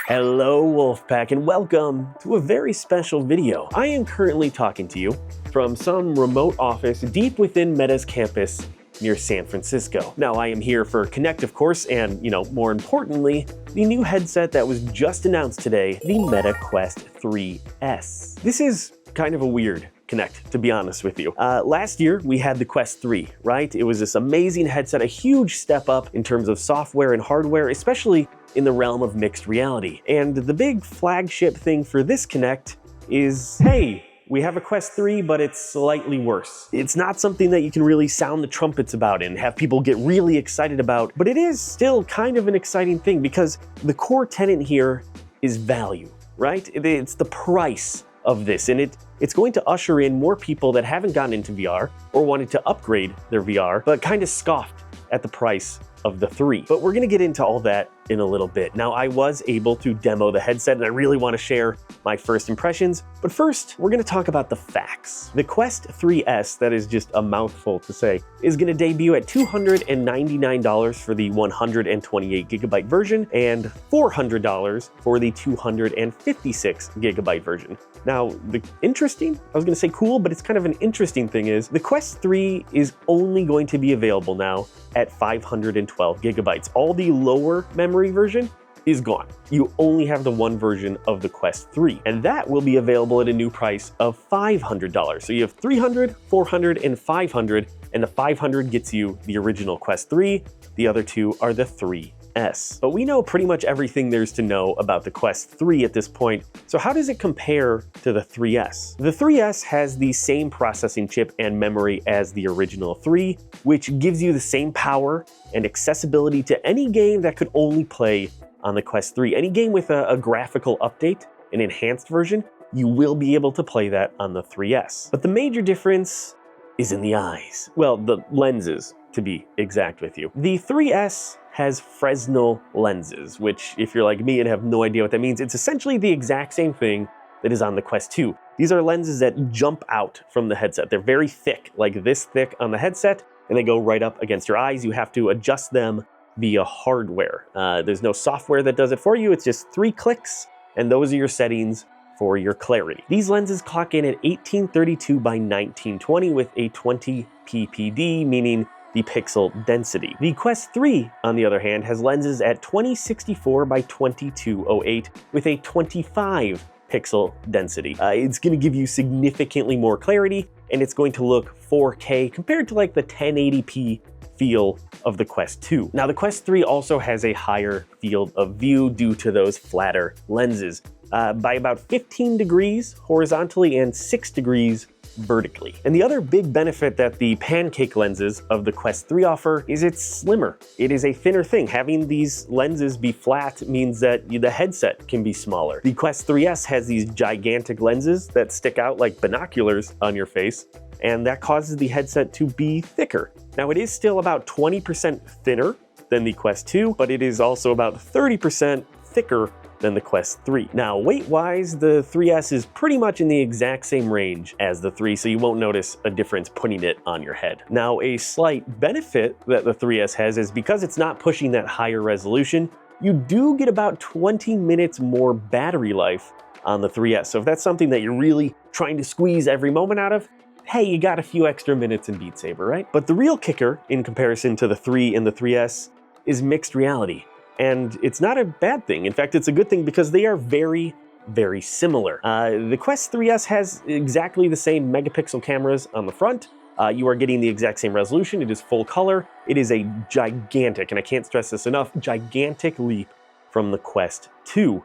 Hello Wolfpack and welcome to a very special video. I am currently talking to you from some remote office deep within Meta's campus near San Francisco. Now I am here for Connect, of course, and more importantly, the new headset that was just announced today, the Meta Quest 3S. This is kind of a weird Connect, to be honest with you. Last year, we had the Quest 3, right? It was this amazing headset, a huge step up in terms of software and hardware, especially in the realm of mixed reality. And the big flagship thing for this Connect is, hey, we have a Quest 3, but it's slightly worse. It's not something that you can really sound the trumpets about and have people get really excited about, but it is still kind of an exciting thing because the core tenet here is value, right? It's the price of this, and it's going to usher in more people that haven't gotten into VR or wanted to upgrade their VR, but kind of scoffed at the price of the 3. But we're gonna get into all that in a little bit. Now, I was able to demo the headset and I really wanna share my first impressions, but first, we're gonna talk about the facts. The Quest 3S, that is just a mouthful to say, is gonna debut at $299 for the 128GB version and $400 for the 256GB version. Now, the interesting, I was gonna say cool, but it's kind of an interesting thing is, the Quest 3 is only going to be available now at 512GB. All the lower memory version is gone. You only have the one version of the Quest 3, and that will be available at a new price of $500. So you have 300, 400, and 500, and the 500 gets you the original Quest 3. The other two are the 3S. But we know pretty much everything there's to know about the Quest 3 at this point. So how does it compare to the 3S? The 3S has the same processing chip and memory as the original 3, which gives you the same power and accessibility to any game that could only play on the Quest 3. Any game with a graphical update, an enhanced version, you will be able to play that on the 3S. But the major difference is in the eyes. Well, the lenses, to be exact with you. The 3S has Fresnel lenses, which, if you're like me and have no idea what that means, it's essentially the exact same thing that is on the Quest 2. These are lenses that jump out from the headset. They're very thick, like this thick on the headset, and they go right up against your eyes. You have to adjust them via hardware. There's no software that does it for you. It's just 3 clicks, and those are your settings for your clarity. These lenses clock in at 1832 by 1920 with a 20 ppd, meaning the pixel density. The Quest 3, on the other hand, has lenses at 2064 by 2208 with a 25 pixel density. It's going to give you significantly more clarity, and it's going to look 4K compared to like the 1080p feel of the Quest 2. Now, the Quest 3 also has a higher field of view due to those flatter lenses, by about 15 degrees horizontally and 6 degrees vertically. And the other big benefit that the pancake lenses of the Quest 3 offer is it's slimmer. It is a thinner thing. Having these lenses be flat means that the headset can be smaller. The Quest 3S has these gigantic lenses that stick out like binoculars on your face, and that causes the headset to be thicker. Now, it is still about 20% thinner than the Quest 2, but it is also about 30% thicker than the Quest 3. Now, weight-wise, the 3S is pretty much in the exact same range as the 3, so you won't notice a difference putting it on your head. Now, a slight benefit that the 3S has is because it's not pushing that higher resolution, you do get about 20 minutes more battery life on the 3S. So if that's something that you're really trying to squeeze every moment out of, hey, you got a few extra minutes in Beat Saber, right? But the real kicker in comparison to the 3 and the 3S is mixed reality. And it's not a bad thing. In fact, it's a good thing because they are very, very similar. The Quest 3S has exactly the same megapixel cameras on the front. You are getting the exact same resolution. It is full color. It is a gigantic, and I can't stress this enough, gigantic leap from the Quest 2.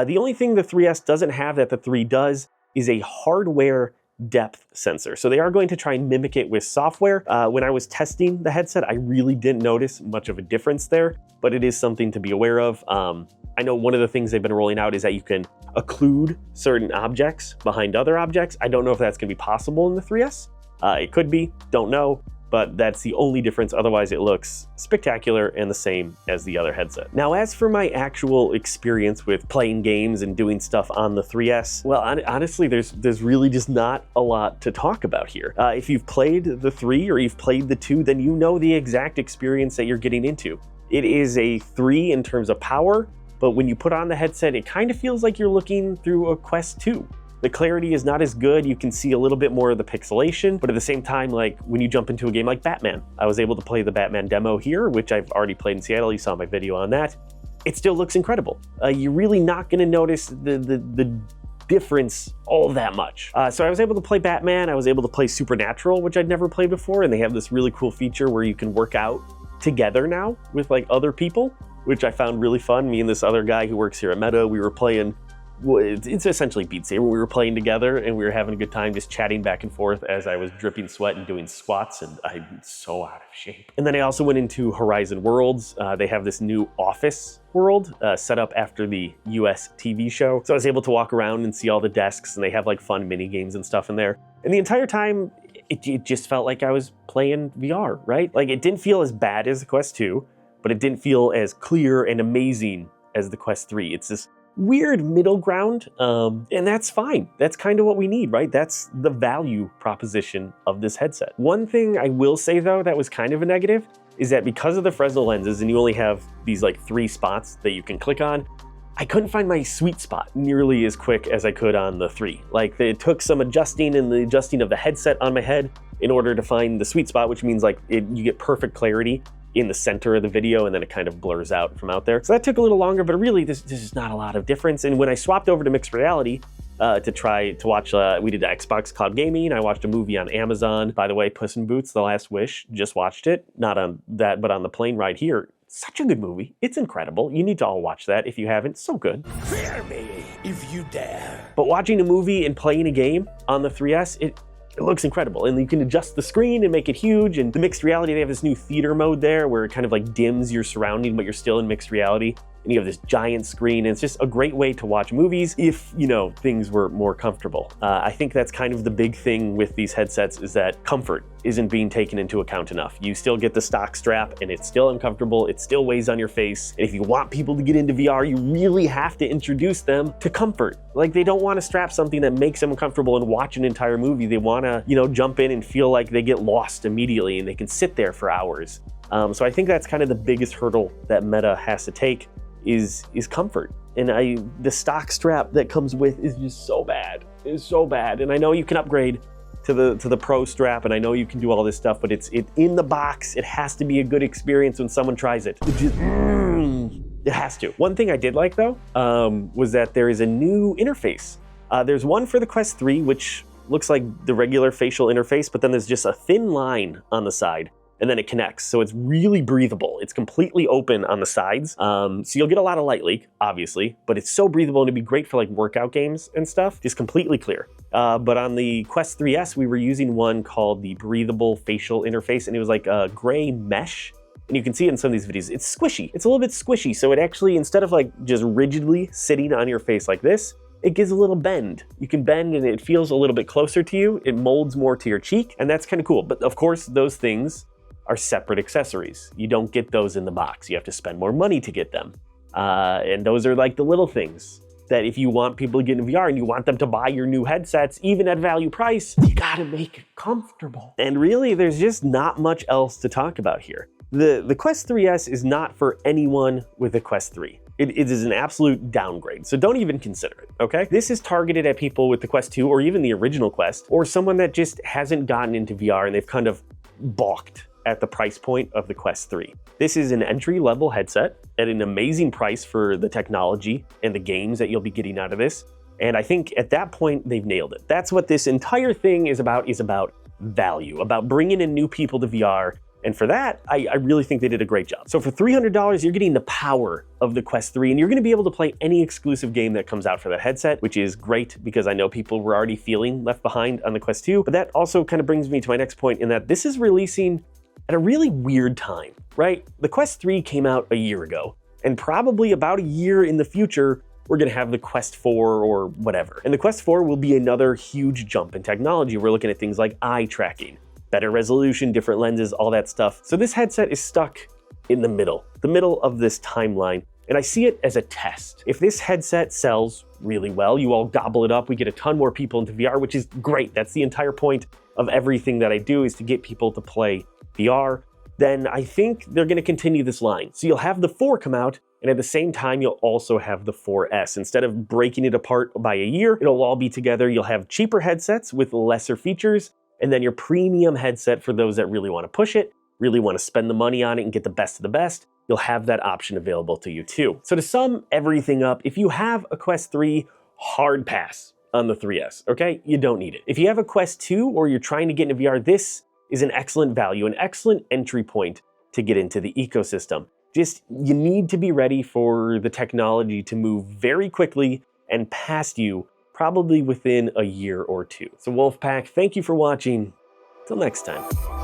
The only thing the 3S doesn't have that the 3 does is a hardware depth sensor. So they are going to try and mimic it with software. When I was testing the headset, I really didn't notice much of a difference there, but it is something to be aware of. I know one of the things they've been rolling out is that you can occlude certain objects behind other objects. I don't know if that's going to be possible in the 3S. It could be, don't know. but that's the only difference. Otherwise, it looks spectacular and the same as the other headset. Now, as for my actual experience with playing games and doing stuff on the 3S, well, honestly, there's really just not a lot to talk about here. If you've played the 3 or you've played the 2, then you know the exact experience that you're getting into. It is a 3 in terms of power, but when you put on the headset, it kind of feels like you're looking through a Quest 2. The clarity is not as good. You can see a little bit more of the pixelation, but at the same time, like when you jump into a game like Batman, I was able to play the Batman demo here, which I've already played in Seattle. You saw my video on that. It still looks incredible. You're really not gonna notice the difference all that much. So I was able to play Batman. I was able to play Supernatural, which I'd never played before, and they have this really cool feature where you can work out together now with like other people, which I found really fun. Me and this other guy who works here at Meta, we were playing, well, it's essentially Beat Saber. We were playing together and we were having a good time just chatting back and forth as I was dripping sweat and doing squats, and I'm so out of shape. And then I also went into Horizon Worlds. They have this new office world set up after the US TV show. So I was able to walk around and see all the desks, and they have like fun mini games and stuff in there. And the entire time, it just felt like I was playing VR, right? Like it didn't feel as bad as the Quest 2, but it didn't feel as clear and amazing as the Quest 3. It's this weird middle ground, and that's fine. That's kind of what we need, right? That's the value proposition of this headset. One thing I will say though that was kind of a negative is that because of the Fresnel lenses and you only have these like 3 spots that you can click on, I couldn't find my sweet spot nearly as quick as I could on the 3. Like it took some adjusting and the adjusting of the headset on my head in order to find the sweet spot, which means like you get perfect clarity in the center of the video, and then it kind of blurs out from out there. So that took a little longer, but really this is not a lot of difference. And when I swapped over to mixed reality to watch, we did Xbox Cloud Gaming. I watched a movie on Amazon. By the way, Puss in Boots: The Last Wish, just watched it. Not on that, but on the plane ride here. Such a good movie. It's incredible. You need to all watch that if you haven't. So good. Fear me if you dare. But watching a movie and playing a game on the 3S, it looks incredible, and you can adjust the screen and make it huge. And the mixed reality, they have this new theater mode there where it kind of like dims your surrounding, but you're still in mixed reality. And you have this giant screen, and it's just a great way to watch movies if, you know, things were more comfortable. I think that's kind of the big thing with these headsets, is that comfort isn't being taken into account enough. You still get the stock strap, and it's still uncomfortable. It still weighs on your face. And if you want people to get into VR, you really have to introduce them to comfort. Like, they don't want to strap something that makes them uncomfortable and watch an entire movie. They want to, you know, jump in and feel like they get lost immediately, and they can sit there for hours. So I think that's kind of the biggest hurdle that Meta has to take, is comfort. And the stock strap that comes with is just so bad. It's so bad. And I know you can upgrade to the Pro strap, and I know you can do all this stuff, but it's in the box. It has to be a good experience when someone tries it. It has to. One thing I did like though, was that there is a new interface. There's one for the Quest 3, which looks like the regular facial interface, but then there's just a thin line on the side, and then it connects. So it's really breathable. It's completely open on the sides. So you'll get a lot of light leak, obviously, but it's so breathable, and it'd be great for like workout games and stuff. Just completely clear. But on the Quest 3S, we were using one called the breathable facial interface, and it was like a gray mesh. And you can see it in some of these videos. It's squishy. It's a little bit squishy. So it actually, instead of like just rigidly sitting on your face like this, it gives a little bend. You can bend and it feels a little bit closer to you. It molds more to your cheek, and that's kind of cool. But of course, those things are separate accessories. You don't get those in the box. You have to spend more money to get them. And those are like the little things that if you want people to get into VR and you want them to buy your new headsets, even at value price, you gotta make it comfortable. And really, there's just not much else to talk about here. The Quest 3S is not for anyone with a Quest 3. It is an absolute downgrade, so don't even consider it, okay? This is targeted at people with the Quest 2 or even the original Quest, or someone that just hasn't gotten into VR and they've kind of balked at the price point of the Quest 3. This is an entry-level headset at an amazing price for the technology and the games that you'll be getting out of this. And I think at that point, they've nailed it. That's what this entire thing is about value, about bringing in new people to VR. And for that, I really think they did a great job. So for $300, you're getting the power of the Quest 3, and you're gonna be able to play any exclusive game that comes out for that headset, which is great because I know people were already feeling left behind on the Quest 2. But that also kind of brings me to my next point, in that this is releasing at a really weird time, right? The Quest 3 came out a year ago, and probably about a year in the future, we're gonna have the Quest 4 or whatever. And the Quest 4 will be another huge jump in technology. We're looking at things like eye tracking, better resolution, different lenses, all that stuff. So this headset is stuck in the middle of this timeline. And I see it as a test. If this headset sells really well, you all gobble it up, we get a ton more people into VR, which is great. That's the entire point of everything that I do, is to get people to play VR. Then I think they're gonna continue this line. So you'll have the 4 come out, And at the same time, you'll also have the 4S. Instead of breaking it apart by a year, it'll all be together. You'll have cheaper headsets with lesser features, and then your premium headset for those that really want to push it, really want to spend the money on it and get the best of the best. You'll have that option available to you too. So to sum everything up, if you have a Quest 3, hard pass on the 3S, okay? You don't need it. If you have a Quest 2 or you're trying to get into VR, this is an excellent value, an excellent entry point to get into the ecosystem. Just, you need to be ready for the technology to move very quickly and past you, probably within a year or two. So Wolfpack, thank you for watching. Till next time.